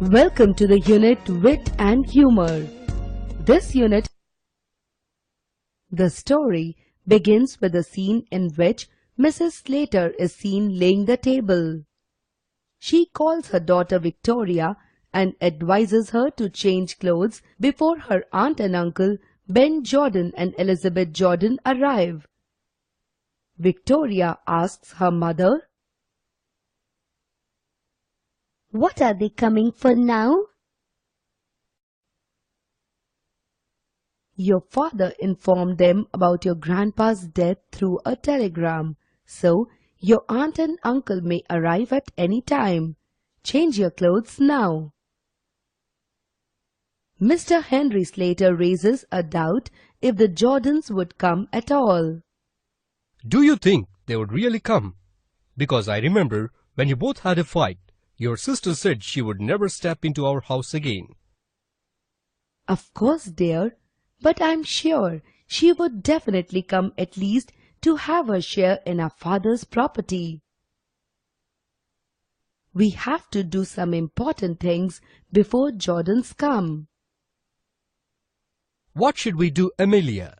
Welcome to the unit Wit and Humor. This unit, the story begins with a scene in which Mrs. Slater is seen laying the table. She calls her daughter Victoria and advises her to change clothes before her aunt and uncle Ben Jordan and Elizabeth Jordan arrive. Victoria asks her mother, "What are they coming for now?" "Your father informed them about your grandpa's death through a telegram, so your aunt and uncle may arrive at any time. Change your clothes now." Mr. Henry Slater raises a doubt if the Jordans would come at all. "Do you think they would really come? Because I remember when you both had a fight, your sister said she would never step into our house again." "Of course, dear, but I'm sure she would definitely come at least to have her share in our father's property. We have to do some important things before Jordans come." "What should we do, Amelia?"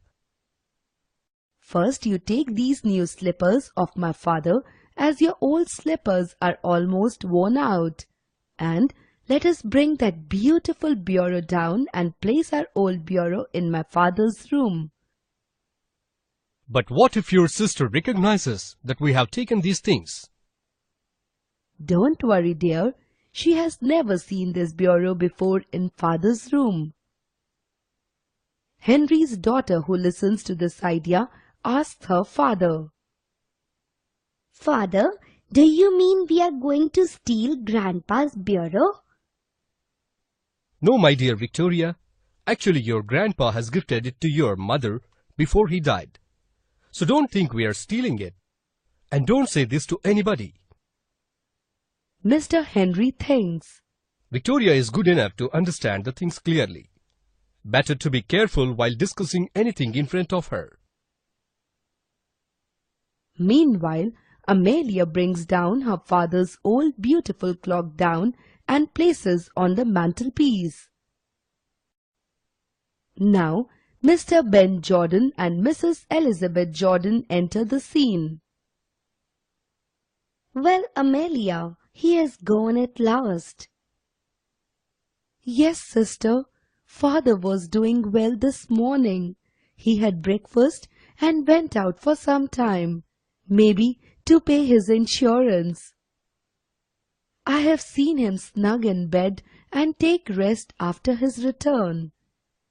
"First, you take these new slippers of my father, as your old slippers are almost worn out. And let us bring that beautiful bureau down and place our old bureau in my father's room." "But what if your sister recognizes that we have taken these things?" "Don't worry, dear. She has never seen this bureau before in father's room." Henry's daughter, who listens to this idea, asks her father, "Father, do you mean we are going to steal Grandpa's bureau?" "No, my dear Victoria. Actually, your grandpa has gifted it to your mother before he died. So don't think we are stealing it. And don't say this to anybody." Mr. Henry thinks. Victoria is good enough to understand the things clearly. Better to be careful while discussing anything in front of her. Meanwhile, Amelia brings down her father's old beautiful clock down and places on the mantelpiece. Now, Mr. Ben Jordan and Mrs. Elizabeth Jordan enter the scene. "Well, Amelia, he has gone at last." "Yes, sister. Father was doing well this morning. He had breakfast and went out for some time, maybe to pay his insurance. I have seen him snug in bed and take rest after his return.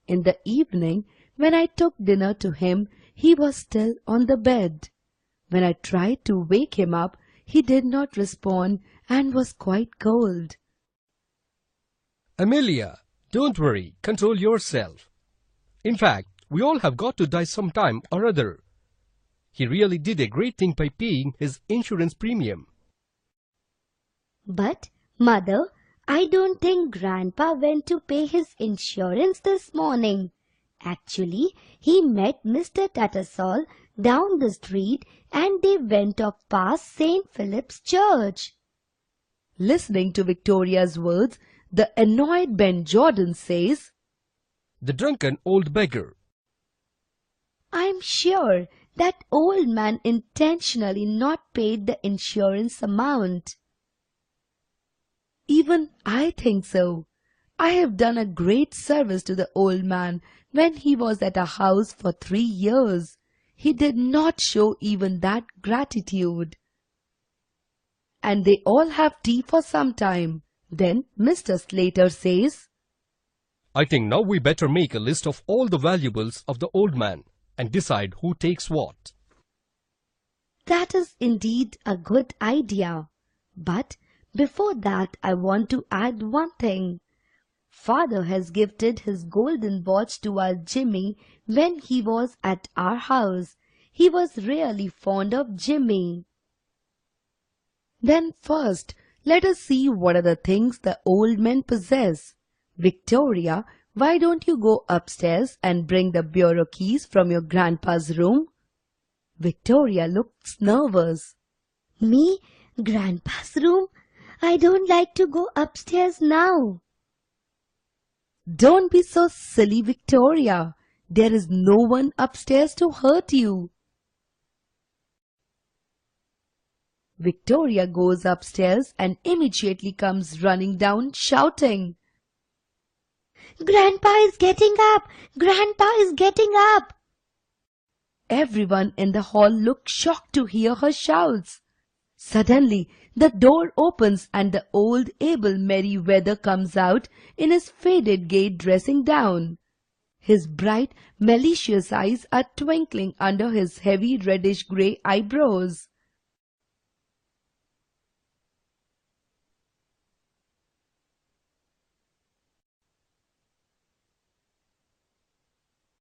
In the evening, when I took dinner to him, he was still on the bed. When I tried to wake him up, he did not respond and was quite cold." Amelia, don't worry. Control yourself. In fact, we all have got to die sometime or other. He really did a great thing by paying his insurance premium." "But, Mother, I don't think Grandpa went to pay his insurance this morning. Actually, he met Mr. Tattersall down the street and they went off past St. Philip's Church." Listening to Victoria's words, the annoyed Ben Jordan says, "The drunken old beggar." "I'm sure that old man intentionally not paid the insurance amount." "Even I think so. I have done a great service to the old man when he was at our house for 3 years. He did not show even that gratitude." And they all have tea for some time. Then Mr. Slater says, "I think now we better make a list of all the valuables of the old man and decide who takes what." "That is indeed a good idea. But before that, I want to add one thing. Father has gifted his golden watch to our Jimmy when he was at our house. He was really fond of Jimmy." "Then first, let us see what are the things the old men possess. Victoria, why don't you go upstairs and bring the bureau keys from your grandpa's room?" Victoria looks nervous. "Me? Grandpa's room? I don't like to go upstairs now. Don't be so silly, Victoria. There is no one upstairs to hurt you. Victoria goes upstairs and immediately comes running down shouting, Grandpa is getting up! Grandpa is getting up! Everyone in the hall looks shocked to hear her shouts. Suddenly, the door opens and the old Abel Merriweather comes out in his faded gay dressing gown. His bright, malicious eyes are twinkling under his heavy reddish-grey eyebrows.